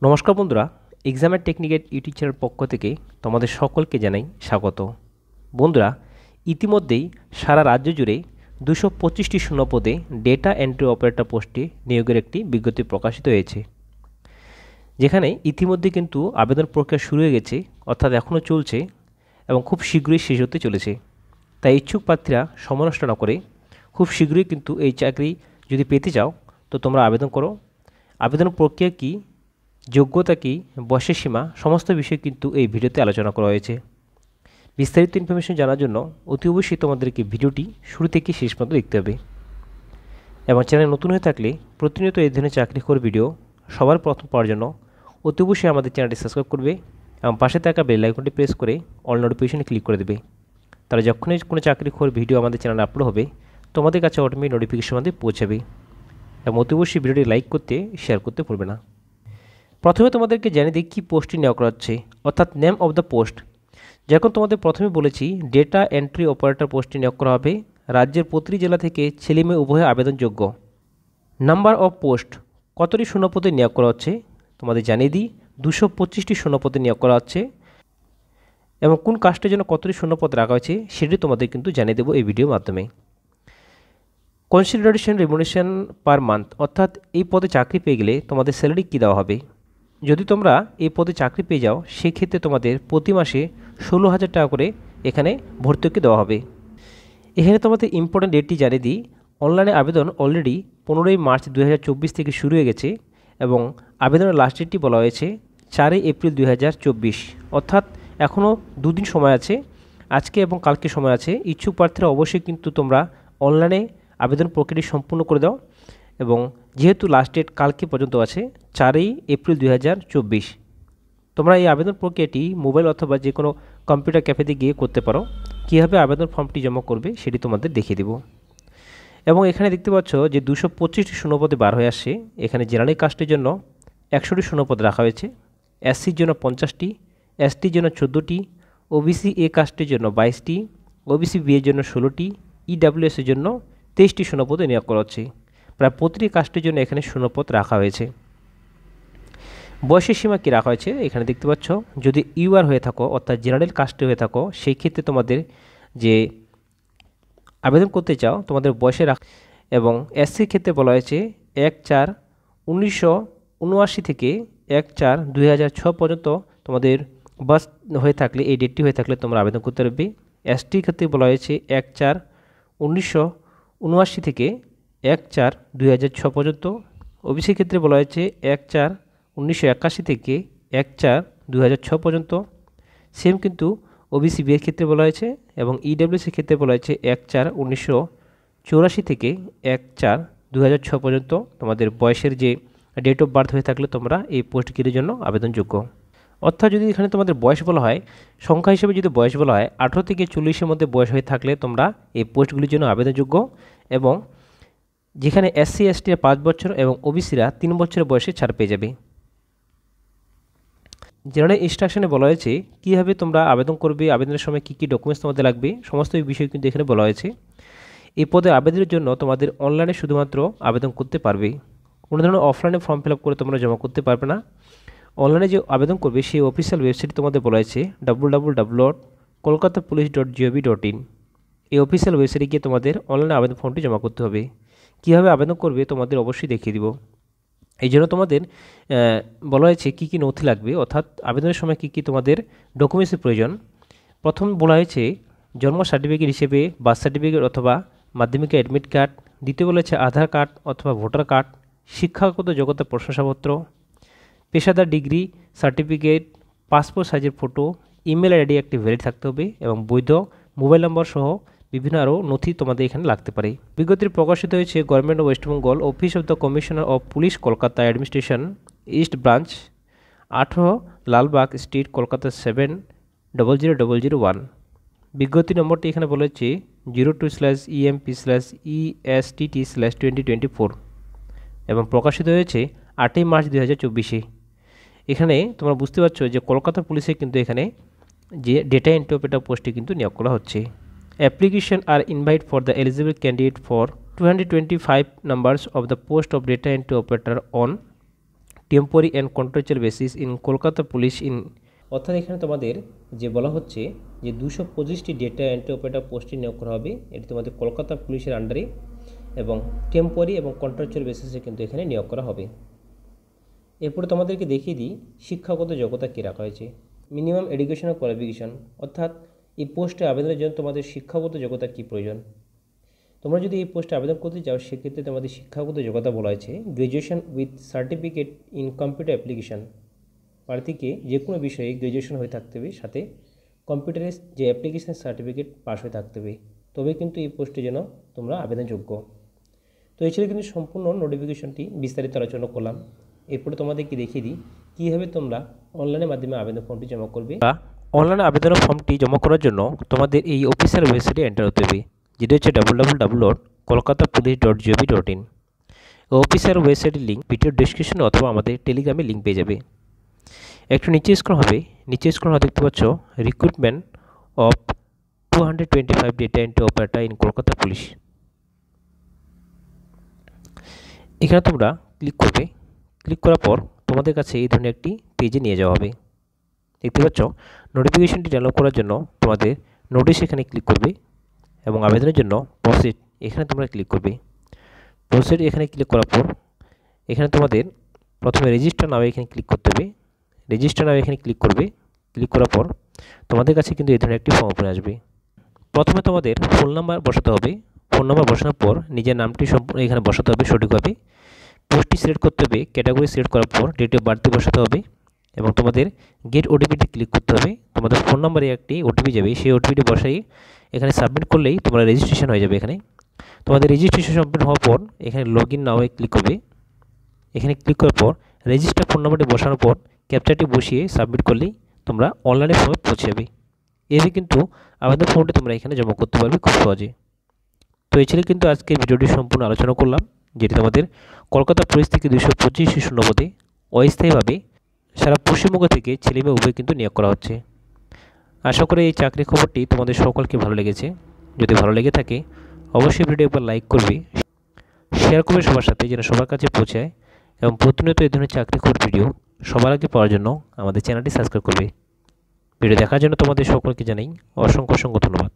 নমস্কার বন্ধুরা, এক্সামের টেকনিকের ইউটিউব চ্যানেল পক্ষ থেকে তোমাদের সকলকে জানাই স্বাগত। বন্ধুরা, ইতিমধ্যেই সারা রাজ্য জুড়ে 225টি শূন্যপদে ডেটা এন্ট্রি অপারেটর পোস্টে নিয়োগের একটি বিজ্ঞপ্তি প্রকাশিত হয়েছে, যেখানে ইতিমধ্যে কিন্তু আবেদন প্রক্রিয়া শুরু হয়ে গেছে, অর্থাৎ এখনও চলছে এবং খুব শীঘ্রই শেষ হতে চলেছে। তাই ইচ্ছুক প্রার্থীরা সময় নষ্ট না করে খুব শীঘ্রই কিন্তু এই চাকরি যদি পেতে চাও তো তোমরা আবেদন করো। আবেদন প্রক্রিয়া কী, যোগ্যতা কী, বয়সের সীমা, সমস্ত বিষয় কিন্তু এই ভিডিওতে আলোচনা করা হয়েছে। বিস্তারিত ইনফরমেশন জানার জন্য অতি অবশ্যই তোমাদেরকে ভিডিওটি শুরু থেকে শেষ পর্যন্ত দেখতে হবে এবং চ্যানেল নতুন হয়ে থাকলে প্রতিনিয়ত এই ধরনের চাকরিখোর ভিডিও সবার প্রথম পাওয়ার জন্য অতি অবশ্যই আমাদের চ্যানেলটি সাবস্ক্রাইব করবে এবং পাশে থাকা বেল আইকনটি প্রেস করে অল নোটিফিকেশনে ক্লিক করে দেবে। তাহলে যখনই কোনো চাকরিখোর ভিডিও আমাদের চ্যানেলে আপলোড হবে তোমাদের কাছে অটোমেটিক নোটিফিকেশন আমাদের পৌঁছাবে এবং অতি অবশ্যই ভিডিওটি লাইক করতে শেয়ার করতে ভুলবে না। প্রথমে তোমাদেরকে জানিয়ে দিই কী পোস্টটি নিয়োগ করা হচ্ছে, অর্থাৎ নেম অফ দ্য পোস্ট। যখন তোমাদের প্রথমে বলেছি ডেটা এন্ট্রি অপারেটর পোস্টটি নিয়োগ করা হবে, রাজ্যের প্রতিটি জেলা থেকে ছেলে মেয়ে উভয় আবেদনযোগ্য। নাম্বার অফ পোস্ট, কতটি শূন্যপদে নিয়োগ করা হচ্ছে তোমাদের জানিয়ে দিই, 225টি শূন্যপদে নিয়োগ করা হচ্ছে এবং কোন কাস্টের জন্য কতটি শূন্যপদ রাখা হয়েছে সেটি তোমাদের কিন্তু জানিয়ে দেবো এই ভিডিওর মাধ্যমে। কনসিডারেশন রেমুনেশন পার মান্থ, অর্থাৎ এই পদে চাকরি পেয়ে গেলে তোমাদের স্যালারি কী দেওয়া হবে। যদি তোমরা এই পদে চাকরি পেয়ে যাও সেক্ষেত্রে তোমাদের প্রতি মাসে 16,000 টাকা করে এখানে ভর্তুকি দেওয়া হবে। এখানে তোমাদের ইম্পর্টেন্ট ডেটটি জানিয়ে দিই, অনলাইনে আবেদন অলরেডি 15ই মার্চ 2024 থেকে শুরু হয়ে গেছে এবং আবেদনের লাস্ট ডেটটি বলা হয়েছে 4 এপ্রিল 2024, অর্থাৎ এখনও দুদিন সময় আছে, আজকে এবং কালকে সময় আছে। ইচ্ছুক প্রার্থীরা অবশ্যই কিন্তু তোমরা অনলাইনে আবেদন প্রক্রিয়াটি সম্পূর্ণ করে দাও এবং যেহেতু লাস্ট ডেট কালকে পর্যন্ত আছে 4 এপ্রিল 2024, তোমরা এই আবেদন প্রক্রিয়াটি মোবাইল অথবা যে কোনো কম্পিউটার ক্যাফেতে গিয়ে করতে পারো। কীভাবে আবেদন ফর্মটি জমা করবে সেটি তোমাদের দেখিয়ে দেব। এবং এখানে দেখতে পাচ্ছ যে 225টি শূন্যপদে বার হয়ে আসছে। এখানে জেনারেল কাস্টের জন্য 100টি শূন্যপদ রাখা হয়েছে, এসসির জন্য 50টি, এসটির জন্য 14টি, ওবিসি এ কাস্টের জন্য 22টি, ওবিসি বি এর জন্য 16টি, ইডাব্লিউএসের জন্য 23টি শূন্যপদে নিয়োগ করা হচ্ছে। প্রায় প্রতিটি কাস্টের জন্য এখানে শূন্যপদ রাখা হয়েছে। বয়সের সীমা কী রাখা হয়েছে এখানে দেখতে পাচ্ছ, যদি ইউআর হয়ে থাকো অর্থাৎ জেনারেল কাস্টে হয়ে থাকো সেই ক্ষেত্রে তোমাদের যে আবেদন করতে চাও তোমাদের বয়সে এবং এসসির ক্ষেত্রে বলা হয়েছে 1/4/1979 থেকে 1/4/2006 পর্যন্ত তোমাদের বাস হয়ে থাকলে, এই ডেটটি হয়ে থাকলে তোমরা আবেদন করতে পারবে। এসটির ক্ষেত্রে বলা হয়েছে 1/4/1979 থেকে 1/4/2006 পর্যন্ত। ওবিসির ক্ষেত্রে বলা হয়েছে 1/4/1981 থেকে 1/4/2006 পর্যন্ত। সেম কিন্তু ওবিসি বি এর ক্ষেত্রে বলা হয়েছে এবং ইডাব্লিউসির ক্ষেত্রে বলা হয়েছে 1/4/1984 থেকে 1/4/2006 পর্যন্ত। তোমাদের বয়সের যে ডেট অফ বার্থ হয়ে থাকলে তোমরা এই পোস্টগুলির জন্য আবেদনযোগ্য। অর্থাৎ যদি এখানে তোমাদের বয়স বলা হয়, সংখ্যা হিসেবে যদি বয়স বলা হয় 18 থেকে 40-এর মধ্যে বয়স হয়ে থাকলে তোমরা এই পোস্টগুলির জন্য আবেদনযোগ্য। এবং যেখানে এসসি এসটিরা 5 বছর এবং ওবিসিরা 3 বছরের বয়সে ছাড় পেয়ে যাবে। জেনারেল ইনস্ট্রাকশনে বলা হয়েছে কীভাবে তোমরা আবেদন করবে, আবেদনের সময় কী কী ডকুমেন্টস তোমাদের লাগবে, সমস্ত বিষয় কিন্তু এখানে বলা হয়েছে। এই পদে আবেদনের জন্য তোমাদের অনলাইনে শুধুমাত্র আবেদন করতে পারবে, কোনো ধরনের অফলাইনে ফর্ম ফিল আপ করে তোমরা জমা করতে পারবে না। অনলাইনে যে আবেদন করবে সেই অফিসিয়াল ওয়েবসাইট তোমাদের বলা হয়েছে www.kolkatapolice.gov.in। এই অফিসিয়াল ওয়েবসাইটে গিয়ে তোমাদের অনলাইনে আবেদন ফর্মটি জমা করতে হবে। কীভাবে আবেদন করবে তোমাদের অবশ্যই দেখিয়ে দিব। এই জন্য তোমাদের বলা হয়েছে কী কী নথি লাগবে, অর্থাৎ আবেদনের সময় কী কী তোমাদের ডকুমেন্টসের প্রয়োজন। প্রথম বলা হয়েছে জন্ম সার্টিফিকেট হিসেবে বার্থ সার্টিফিকেট অথবা মাধ্যমিকের অ্যাডমিট কার্ড। দ্বিতীয় বলা হয়েছে আধার কার্ড অথবা ভোটার কার্ড, শিক্ষাগত যোগ্যতার প্রশংসাপত্র, পেশাদার ডিগ্রি সার্টিফিকেট, পাসপোর্ট সাইজের ফটো, ইমেল আইডি একটি ভ্যালিড থাকতে হবে এবং বৈধ মোবাইল নম্বর সহ বিভিন্ন আরও নথি তোমাদের এখানে লাগতে পারে। বিজ্ঞপ্তি প্রকাশিত হয়েছে government of West Bengal, office of the commissioner of police, Kolkata administration, east branch, 18 Lalbagh street, Kolkata 700001। বিজ্ঞপ্তি নম্বরটি এখানে বলেছে 02/EMP/ESTT/2024 এবং প্রকাশিত হয়েছে 8 মার্চ 2024। এখানে তোমরা বুঝতে পারছো যে কলকাতা পুলিশে কিন্তু এখানে যে ডেটা এন্ট্রি অপারেটর পোস্টে কিন্তু নিয়োগ করা হচ্ছে। Application are invite for the eligible candidate for 225 numbers of the post of data entry operator on temporary and contractual basis in Kolkata police in, অর্থাৎ এখানে তোমাদের যে বলা হচ্ছে যে 225টি ডেটা এন্ট্রি অপারেটর পোস্টে নিয়োগ করা হবে, এটি তোমাদের কলকাতা পুলিশের আন্ডারে এবং টেম্পোরারি এবং কন্ট্রাকচুয়াল বেসিসে কিন্তু এখানে নিয়োগ করা হবে। এরপরে তোমাদেরকে দেখিয়ে দিই শিক্ষাগত যোগ্যতা কী রাখা হয়েছে। মিনিমাম এডুকেশনাল কোয়ালিফিকেশন, অর্থাৎ এই পোস্টে আবেদনের জন্য তোমাদের শিক্ষাগত যোগ্যতা কী প্রয়োজন। তোমরা যদি এই পোস্টে আবেদন করতে চাও সেক্ষেত্রে তোমাদের শিক্ষাগত যোগ্যতা বলা হয়েছে graduation with certificate in computer application. প্রার্থীকে যে কোনো বিষয়ে গ্র্যাজুয়েশন হয়ে থাকতে হবে, সাথে কম্পিউটারের যে অ্যাপ্লিকেশনের সার্টিফিকেট পাস হয়ে থাকতে হবে, তবে কিন্তু এই পোস্টে যেন তোমরা আবেদনযোগ্য। তো এই ছিল কিন্তু সম্পূর্ণ নোটিফিকেশনটি বিস্তারিত আলোচনা করলাম। এরপরে তোমাদেরকে দেখিয়ে দিই কীভাবে তোমরা অনলাইনের মাধ্যমে আবেদন ফর্মটি জমা করবে। অনলাইনে আবেদনের ফর্মটি জমা করার জন্য তোমাদের এই অফিসিয়াল ওয়েবসাইটে এন্টার হতে হবে, যেটি হচ্ছে www.kolkatapolice.gov.in। অফিসিয়াল ওয়েবসাইটের লিঙ্ক ভিডিও ডেসক্রিপশনে অথবা আমাদের টেলিগ্রামে লিঙ্ক পেয়ে যাবে। একটু নিচে স্ক্রল হবে, নিচে স্ক্রল হওয়া দেখতে পাচ্ছ recruitment of 225 data entry operator in Kolkata police. এখানে তোমরা ক্লিক করবে, ক্লিক করার পর তোমাদের কাছে এই ধরনের একটি পেজে নিয়ে যাওয়া হবে। দেখতে পাচ্ছ নোটিফিকেশনটি ডাউনলোড করার জন্য তোমাদের নোটিশ এখানে ক্লিক করবে এবং আবেদনের জন্য প্রসিড এখানে তোমরা ক্লিক করবে। প্রসিড এখানে ক্লিক করার পর এখানে তোমাদের প্রথমে রেজিস্টার নাও এখানে ক্লিক করতে হবে। রেজিস্টার নাও এখানে ক্লিক করবে। ক্লিক করার পর তোমাদের কাছে কিন্তু এই ধরনের একটি ফর্ম ওপেন আসবে। প্রথমে তোমাদের ফোন নাম্বার বসাতে হবে। ফোন নাম্বার বসানোর পর নিজের নামটি সম্পূর্ণ এখানে বসাতে হবে সঠিকভাবে। পোস্টটি সিলেক্ট করতে হবে, ক্যাটাগরি সিলেক্ট করার পর ডেট অফ বার্থ বসাতে হবে এবং তোমাদের গেট ওটিপিতে ক্লিক করতে হবে। তোমাদের ফোন নাম্বারে একটি ওটিপি যাবে, সেই ওটিপিটি বসাই এখানে সাবমিট করলেই তোমরা রেজিস্ট্রেশন হয়ে যাবে। এখানে তোমাদের রেজিস্ট্রেশন কমপ্লিট হওয়ার পর এখানে লগ ইন নাও ক্লিক করবে। এখানে ক্লিক করার পর রেজিস্টার ফোন নাম্বারটি বসানোর পর ক্যাপচারটি বসিয়ে সাবমিট করলেই তোমরা অনলাইনে ফর্মে পৌঁছে যাবে। এভাবে কিন্তু আবেদন ফর্মটি তোমরা এখানে জমা করতে পারবে খুব সহজে। তো এই ছিল কিন্তু আজকের ভিডিওটি সম্পূর্ণ আলোচনা করলাম, যেটি তোমাদের কলকাতা পুলিশ থেকে 225 শূন্য পদে অস্থায়ীভাবে সারা পশ্চিমবঙ্গ থেকে ছেলে মেয়ে উভয় কিন্তু নিয়োগ করা হচ্ছে। আশা করি এই চাকরির খবরটি তোমাদের সকলকে ভালো লেগেছে। যদি ভালো লেগে থাকে অবশ্যই ভিডিও একবার লাইক করবে, শেয়ার করবে সবার সাথে যেন সবার কাছে পৌঁছায় এবং প্রতিনিয়ত এই ধরনের চাকরি খবর ভিডিও সবার আগে পাওয়ার জন্য আমাদের চ্যানেলটি সাবস্ক্রাইব করবে। ভিডিও দেখার জন্য তোমাদের সকলকে জানাই অসংখ্য অসংখ্য ধন্যবাদ।